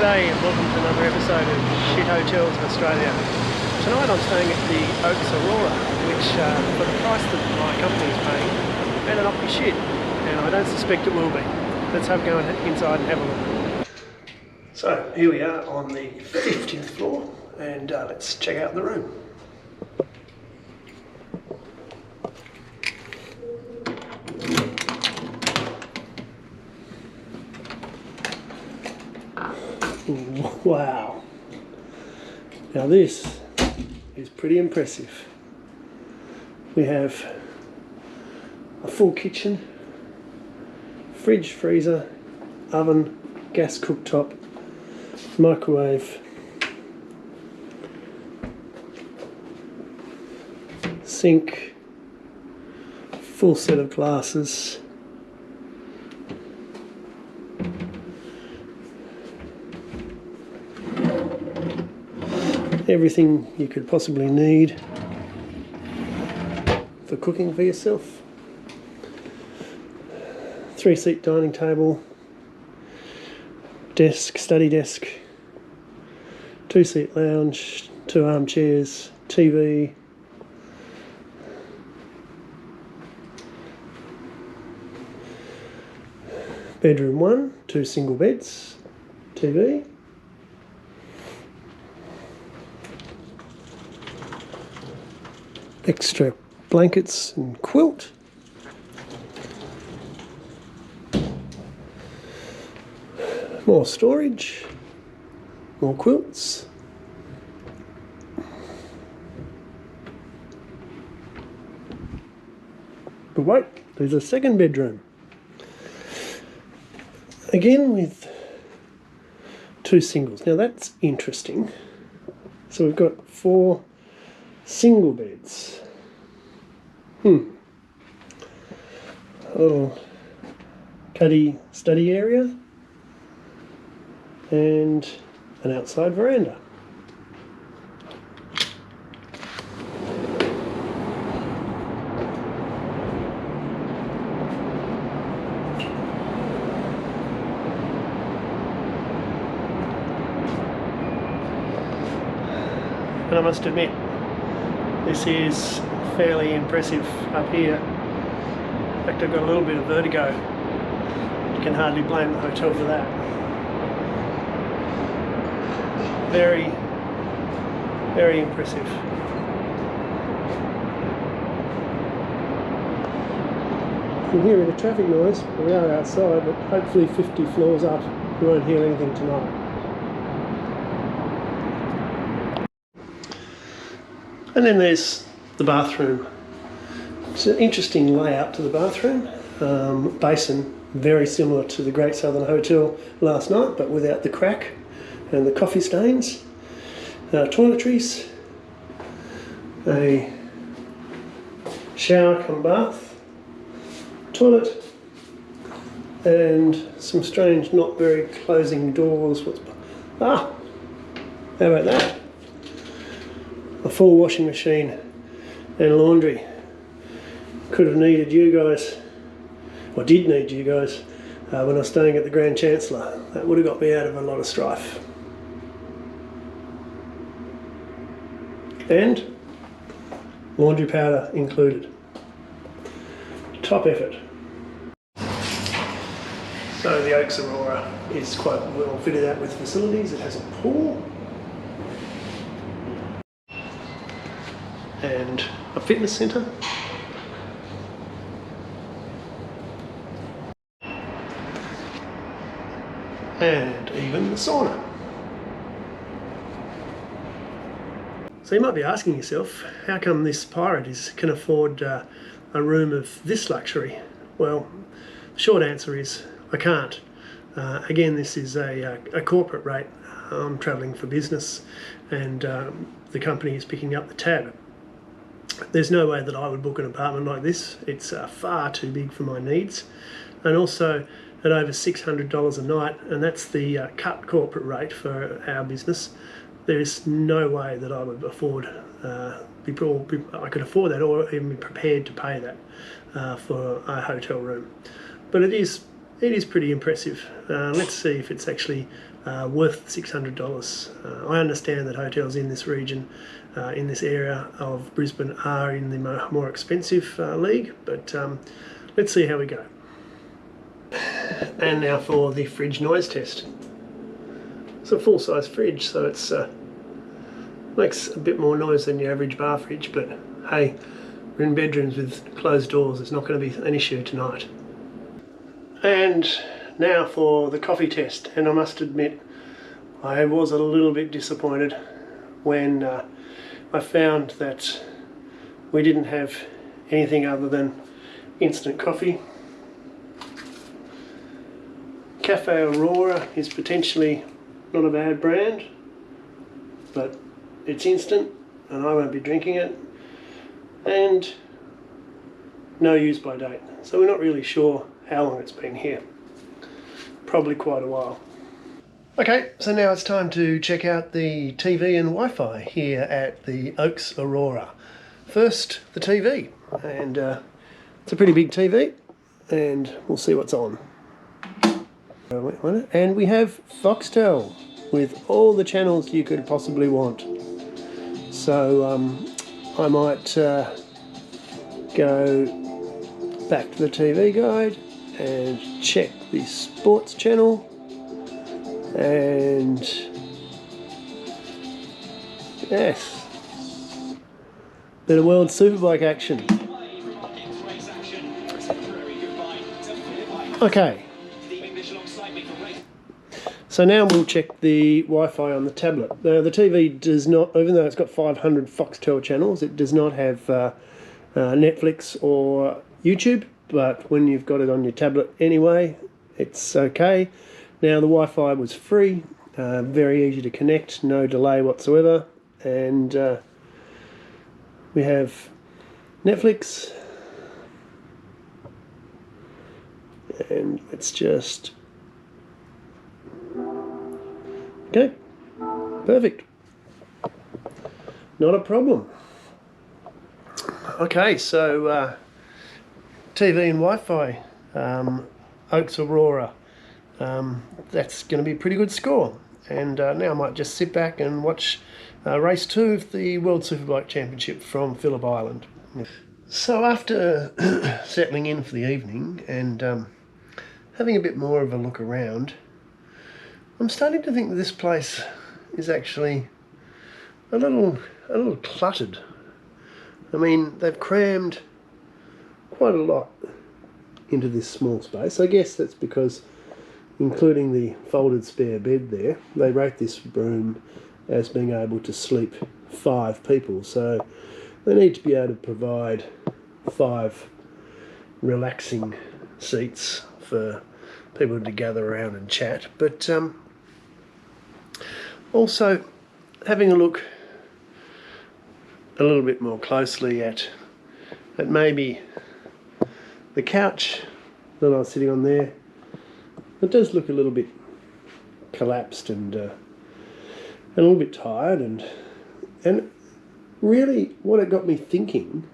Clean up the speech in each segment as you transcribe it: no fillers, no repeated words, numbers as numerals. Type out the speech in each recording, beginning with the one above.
G'day and welcome to another episode of Shit Hotels in Australia. Tonight I'm staying at the Aurora, which for the price that my company is paying, better not be shit, and I don't suspect it will be. Let's have a go inside and have a look. So here we are on the 50th floor and let's check out the room. Wow, now this is pretty impressive. We have a full kitchen, fridge, freezer, oven, gas cooktop, microwave, sink, full set of glasses, everything you could possibly need for cooking for yourself. 3-seat dining table, desk, study desk, 2-seat lounge, 2 armchairs, TV, bedroom 1, 2 single beds, TV, extra blankets and quilt, more storage, more quilts, but wait, there's a second bedroom, again with 2 singles. Now that's interesting. So we've got 4 single beds. A little cuddy study area and an outside veranda. And I must admit, this is fairly impressive up here. In fact, I've got a little bit of vertigo. You can hardly blame the hotel for that. Very, very impressive. You can hear a bit of traffic noise. We are outside, but hopefully 50 floors up, you won't hear anything tonight. And then there's the bathroom. It's an interesting layout to the bathroom. Basin, very similar to the Great Southern Hotel last night, but without the crack and the coffee stains. Toiletries, a shower cum bath, toilet, and some strange, not very closing doors. How about that? A full washing machine and laundry. Could have needed you guys, or did need you guys, when I was staying at the Grand Chancellor. That would have got me out of a lot of strife. And laundry powder included. Top effort. So the Oaks Aurora is quite well fitted out with facilities. It has a pool and a fitness centre, and even the sauna. So you might be asking yourself, how come this pirate can afford a room of this luxury? Well, the short answer is I can't. Again, this is a corporate rate. I'm travelling for business and the company is picking up the tab. There's no way that I would book an apartment like this. It's far too big for my needs, and also at over $600 a night, and that's the cut corporate rate for our business. There is no way that I would afford, I could afford that or even be prepared to pay that for a hotel room. But it is it is pretty impressive. Let's see if it's actually worth $600. I understand that hotels in this region, in this area of Brisbane, are in the more expensive league, but let's see how we go. And now for the fridge noise test. It's a full-size fridge, so it's makes a bit more noise than your average bar fridge, but hey, we're in bedrooms with closed doors. It's not going to be an issue tonight. And now for the coffee test, and I must admit I was a little bit disappointed when I found that we didn't have anything other than instant coffee. Cafe Aurora is potentially not a bad brand, but it's instant and I won't be drinking it, and no use by date, so we're not really sure how long it's been here. Probably quite a while. Okay, so now it's time to check out the TV and Wi-Fi here at the Oaks Aurora. First, the TV, and it's a pretty big TV, and we'll see what's on. And we have Foxtel with all the channels you could possibly want. So I might go back to the TV guide and check the sports channel, and yes, bit of World Superbike action. Okay, so now we'll check the Wi-Fi on the tablet. Now the TV does not, even though it's got 500 Foxtel channels, it does not have Netflix or YouTube, but when you've got it on your tablet anyway, it's okay. Now the Wi-Fi was free, very easy to connect, no delay whatsoever, and we have Netflix, and it's just okay, perfect, not a problem. Okay, so TV and Wi-Fi, Oaks Aurora, that's going to be a pretty good score. And now I might just sit back and watch race 2 of the World Superbike Championship from Phillip Island. So after settling in for the evening and having a bit more of a look around, I'm starting to think that this place is actually a little cluttered. I mean, they've crammed quite a lot into this small space. I guess that's because, including the folded spare bed there, they rate this room as being able to sleep 5 people. So they need to be able to provide 5 relaxing seats for people to gather around and chat. But also having a look a little bit more closely at maybe the couch that I was sitting on there, it does look a little bit collapsed and a little bit tired, and really what it got me thinking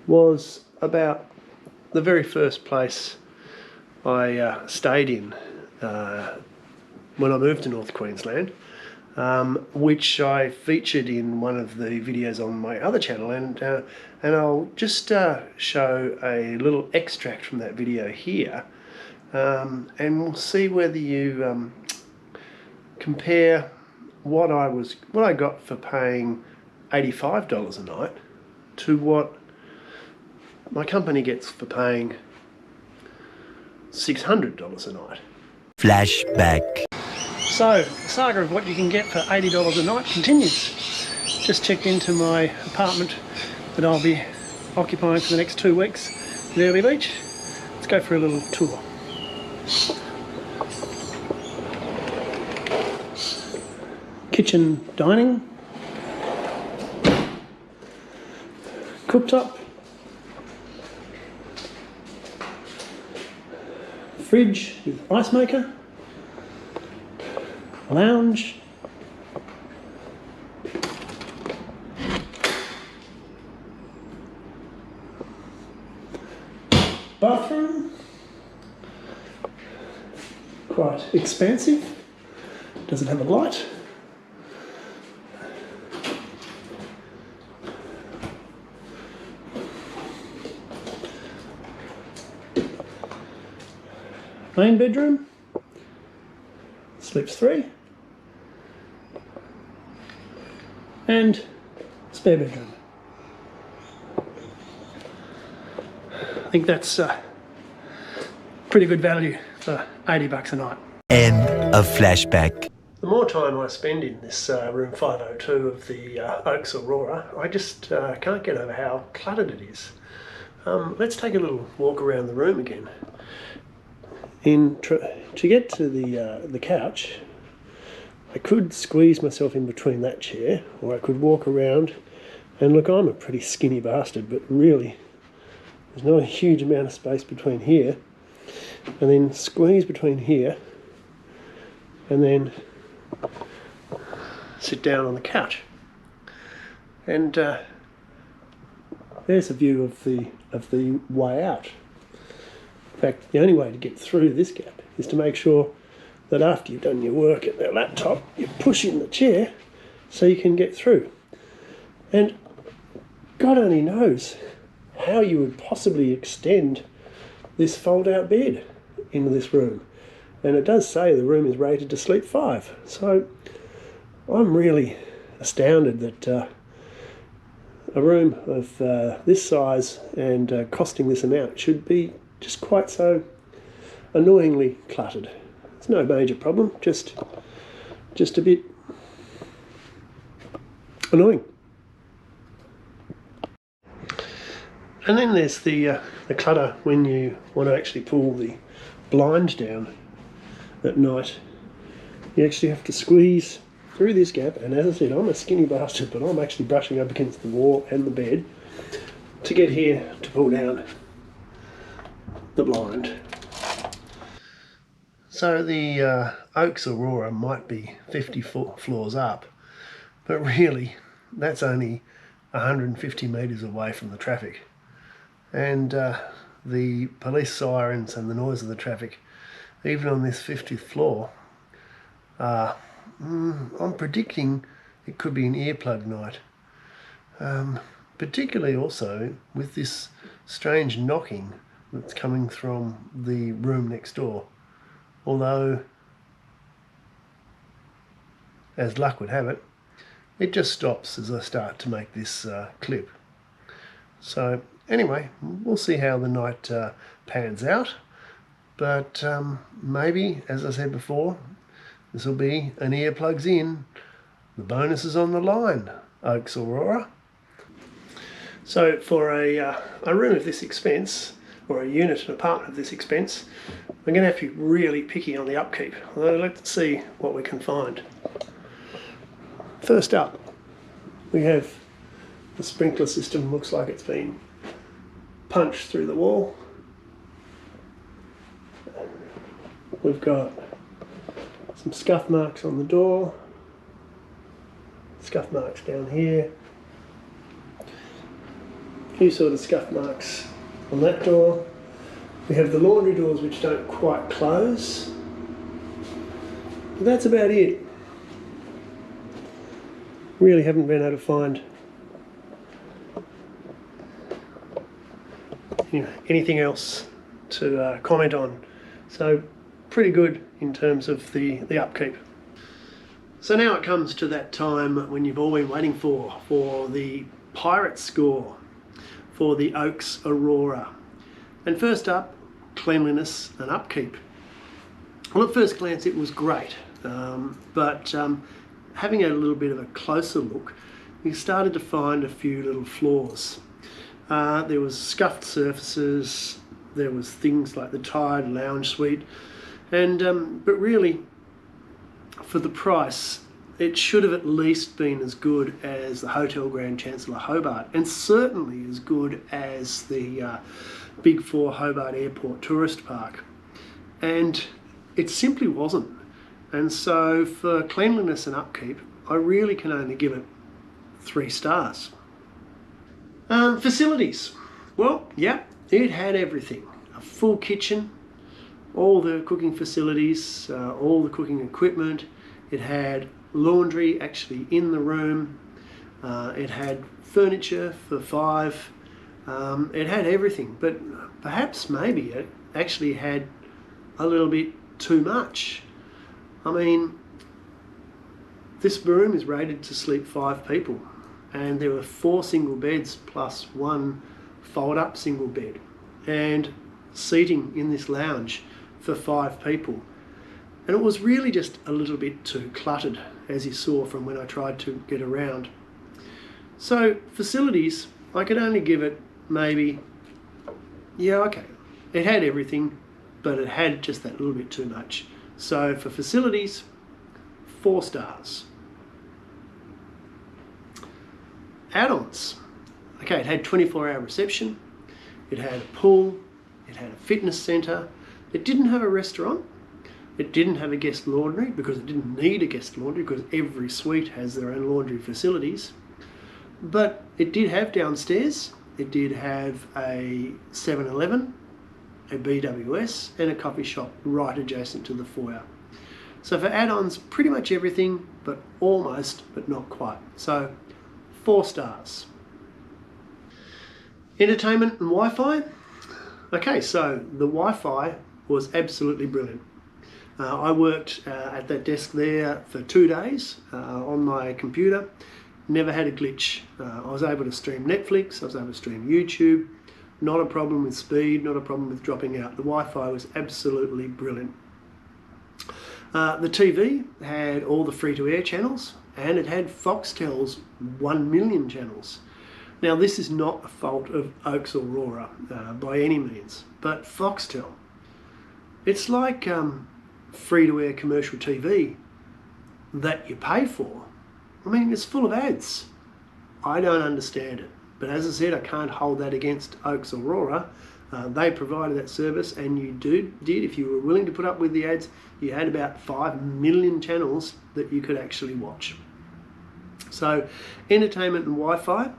was about the very first place I stayed in when I moved to North Queensland, which I featured in one of the videos on my other channel, and I'll just show a little extract from that video here, and we'll see whether you compare what I got for paying $85 a night to what my company gets for paying $600 a night. Flashback. So, the saga of what you can get for $80 a night continues. Just checked into my apartment that I'll be occupying for the next 2 weeks in Early Beach. Let's go for a little tour. Kitchen, dining, cooktop, fridge with ice maker, lounge, bathroom, quite expansive. Does it have a light? Main bedroom, slips 3, and spare bedroom. I think that's pretty good value for $80 a night. End of flashback. The more time I spend in this room 502 of the Oaks Aurora, I just can't get over how cluttered it is. Let's take a little walk around the room again. To get to the couch, I could squeeze myself in between that chair, or I could walk around, and look, I'm a pretty skinny bastard, but really there's not a huge amount of space between here, and then squeeze between here, and then sit down on the couch. And there's a view of the way out. In fact, the only way to get through this gap is to make sure that after you've done your work at the laptop, you push in the chair so you can get through. And God only knows how you would possibly extend this fold-out bed into this room. And it does say the room is rated to sleep 5. So I'm really astounded that a room of this size and costing this amount should be just quite so annoyingly cluttered. It's no major problem, just a bit annoying. And then there's the clutter when you want to actually pull the blind down at night. You actually have to squeeze through this gap, and as I said, I'm a skinny bastard, but I'm actually brushing up against the wall and the bed to get here to pull down the blind. So the Oaks Aurora might be 50 floors up, but really that's only 150 metres away from the traffic. And the police sirens and the noise of the traffic, even on this 50th floor, I'm predicting it could be an earplug night. Particularly also with this strange knocking that's coming from the room next door. Although, as luck would have it, it just stops as I start to make this clip. So anyway, we'll see how the night pans out. But maybe, as I said before, this will be an earplugs in. The bonus is on the line, Oaks Aurora. So for a room of this expense, or a unit, an apartment of this expense, we're going to have to be really picky on the upkeep. Although let's see what we can find. First up, we have the sprinkler system. Looks like it's been punched through the wall. We've got some scuff marks on the door, scuff marks down here, a few sort of scuff marks on that door. We have the laundry doors which don't quite close. But that's about it. Really haven't been able to find anything else to comment on. So pretty good in terms of the upkeep. So now it comes to that time when you've all been waiting for the pirate score for the Oaks Aurora. And first up, cleanliness and upkeep. Well, at first glance it was great, but having a little bit of a closer look, we started to find a few little flaws. There was scuffed surfaces, there was things like the tired lounge suite, and but really, for the price, it should have at least been as good as the Hotel Grand Chancellor Hobart, and certainly as good as the Big 4 Hobart Airport Tourist Park. And it simply wasn't. And so for cleanliness and upkeep, I really can only give it 3 stars. Facilities. Well, yeah, it had everything. A full kitchen, all the cooking facilities, all the cooking equipment. It had laundry actually in the room. It had furniture for 5. It had everything, but perhaps maybe it actually had a little bit too much. I mean, this room is rated to sleep 5 people, and there were 4 single beds plus 1 fold-up single bed, and seating in this lounge for 5 people. And it was really just a little bit too cluttered, as you saw from when I tried to get around. So facilities, I could only give it maybe, yeah, okay, it had everything, but it had just that little bit too much. So for facilities, 4 stars. Add-ons. Okay, it had 24-hour reception, it had a pool, it had a fitness centre, it didn't have a restaurant, it didn't have a guest laundry because it didn't need a guest laundry because every suite has their own laundry facilities. But it did have downstairs, it did have a 7-Eleven, a BWS and a coffee shop right adjacent to the foyer. So for add-ons, pretty much everything, but almost, but not quite. So 4 stars. Entertainment and Wi-Fi. Okay, so the Wi-Fi was absolutely brilliant. I worked at that desk there for 2 days on my computer. Never had a glitch. I was able to stream Netflix, I was able to stream YouTube. Not a problem with speed, not a problem with dropping out. The Wi-Fi was absolutely brilliant. The TV had all the free-to-air channels, and it had Foxtel's 1 million channels. Now, this is not a fault of Oaks Aurora by any means, but Foxtel, it's like free-to-air commercial TV that you pay for. I mean, it's full of ads. I don't understand it. But as I said, I can't hold that against Oaks Aurora. They provided that service, and you did, if you were willing to put up with the ads, you had about 5 million channels that you could actually watch. So, entertainment and Wi-Fi,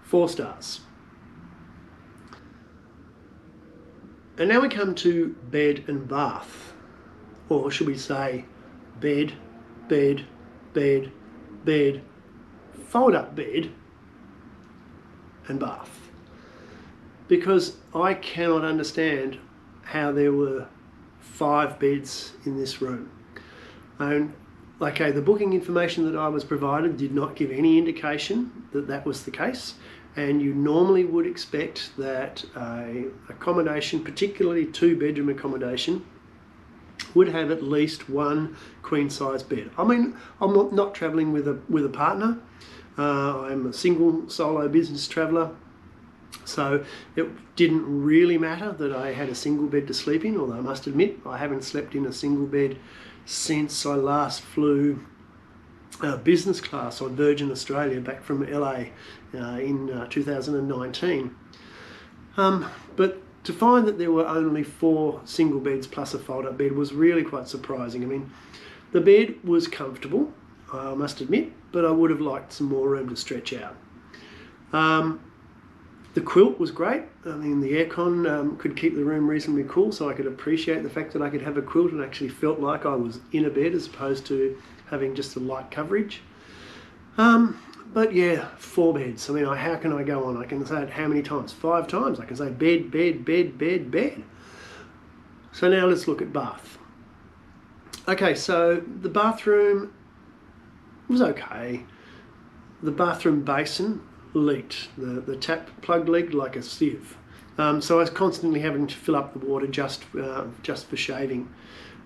4 stars. And now we come to bed and bath. Or should we say bed, bed, bed, bed, fold-up bed, and bath. Because I cannot understand how there were 5 beds in this room. And okay, the booking information that I was provided did not give any indication that that was the case, and you normally would expect that a accommodation, particularly 2-bedroom accommodation, would have at least 1 queen-size bed. I mean, I'm not travelling with a partner. I'm a single solo business traveller, so it didn't really matter that I had a single bed to sleep in, although I must admit I haven't slept in a single bed since I last flew business class on Virgin Australia back from LA in 2019. But to find that there were only 4 single beds plus a fold-up bed was really quite surprising. I mean, the bed was comfortable, I must admit, but I would have liked some more room to stretch out. The quilt was great. I mean, the aircon could keep the room reasonably cool, so I could appreciate the fact that I could have a quilt and actually felt like I was in a bed as opposed to having just a light coverage. But yeah, 4 beds. I mean, how can I go on? I can say it how many times? 5 times. I can say bed, bed, bed, bed, bed. So now let's look at bath. Okay, so the bathroom was okay. The bathroom basin leaked. The tap plug leaked like a sieve. So I was constantly having to fill up the water just for shaving.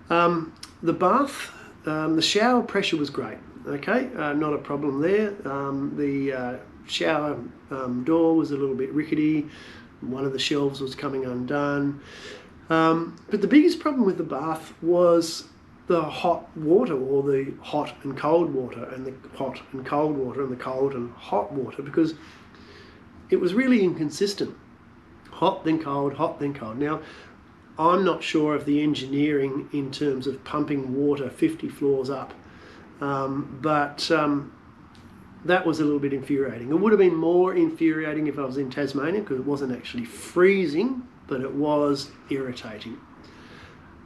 The bath, the shower pressure was great. Okay, not a problem there. The shower door was a little bit rickety. One of the shelves was coming undone. But the biggest problem with the bath was the hot water, or the hot and cold water, and the hot and cold water, and the cold and hot water, because it was really inconsistent. Hot, then cold, hot, then cold. Now, I'm not sure of the engineering in terms of pumping water 50 floors up, but that was a little bit infuriating. It would have been more infuriating if I was in Tasmania, because it wasn't actually freezing, but it was irritating.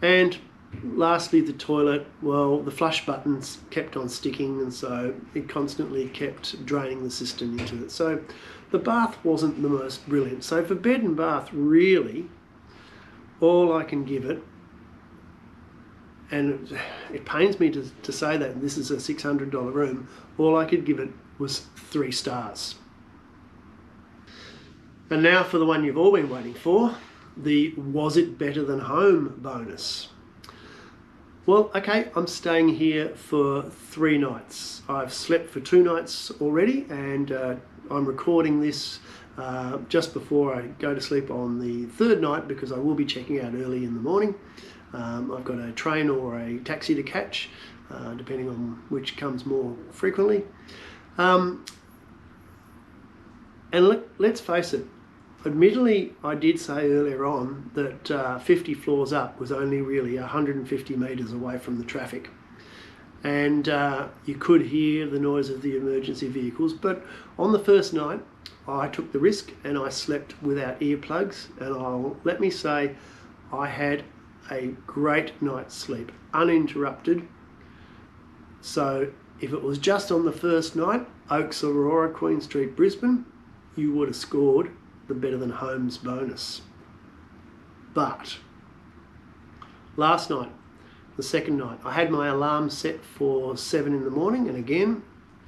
And lastly, the toilet, well, the flush buttons kept on sticking, and so it constantly kept draining the system into it. So the bath wasn't the most brilliant. So for bed and bath, really, all I can give it, and it pains me to say that this is a $600 room, all I could give it was 3 stars. And now for the one you've all been waiting for, the was it better than home bonus. Well, okay, I'm staying here for 3 nights. I've slept for 2 nights already, and I'm recording this just before I go to sleep on the 3rd night, because I will be checking out early in the morning. I've got a train or a taxi to catch, depending on which comes more frequently. And let's face it, admittedly, I did say earlier on that 50 floors up was only really 150 metres away from the traffic. And you could hear the noise of the emergency vehicles, but on the first night, I took the risk and I slept without earplugs, and let me say, I had a great night's sleep, uninterrupted. So if it was just on the first night, Oaks, Aurora, Queen Street, Brisbane, you would have scored the better than homes bonus. But last night, the second night, I had my alarm set for 7 in the morning, and again,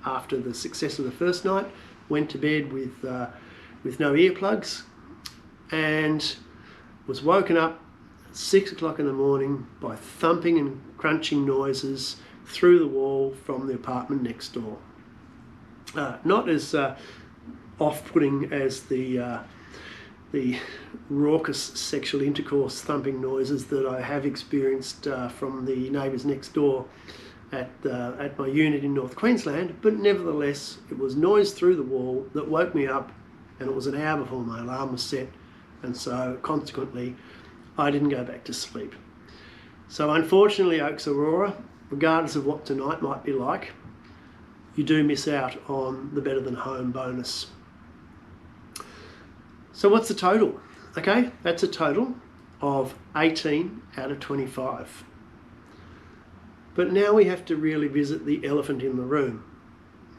after the success of the first night, went to bed with no earplugs, and was woken up at 6 o'clock in the morning by thumping and crunching noises through the wall from the apartment next door. Not as off-putting as the raucous sexual intercourse thumping noises that I have experienced from the neighbours next door at my unit in North Queensland, but nevertheless it was noise through the wall that woke me up, and it was an hour before my alarm was set, and so consequently I didn't go back to sleep. So unfortunately, Oaks Aurora, regardless of what tonight might be like, you do miss out on the better than home bonus. So what's the total? Okay, that's a total of 18 out of 25. But now we have to really visit the elephant in the room.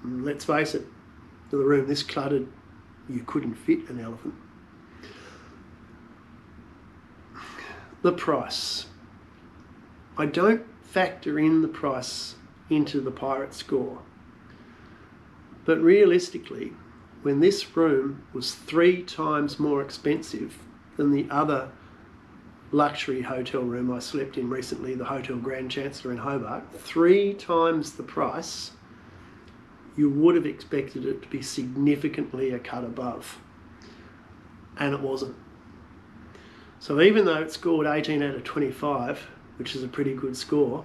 And let's face it, the room this cluttered, you couldn't fit an elephant. The price. I don't factor in the price into the pirate score. But realistically, when this room was 3 times more expensive than the other luxury hotel room I slept in recently, the Hotel Grand Chancellor in Hobart, 3 times the price, you would have expected it to be significantly a cut above. And it wasn't. So even though it scored 18 out of 25, which is a pretty good score,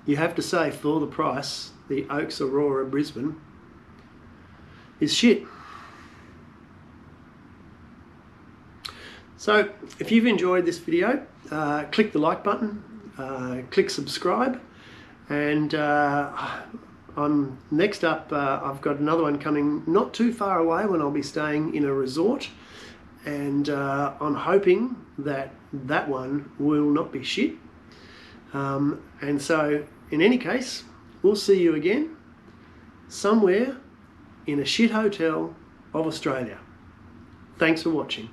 you have to say for the price, the Oaks Aurora Brisbane is shit. So if you've enjoyed this video, click the like button, click subscribe, and next up I've got another one coming not too far away when I'll be staying in a resort, and I'm hoping that that one will not be shit. And so in any case, we'll see you again somewhere in a shit hotel of Australia. Thanks for watching.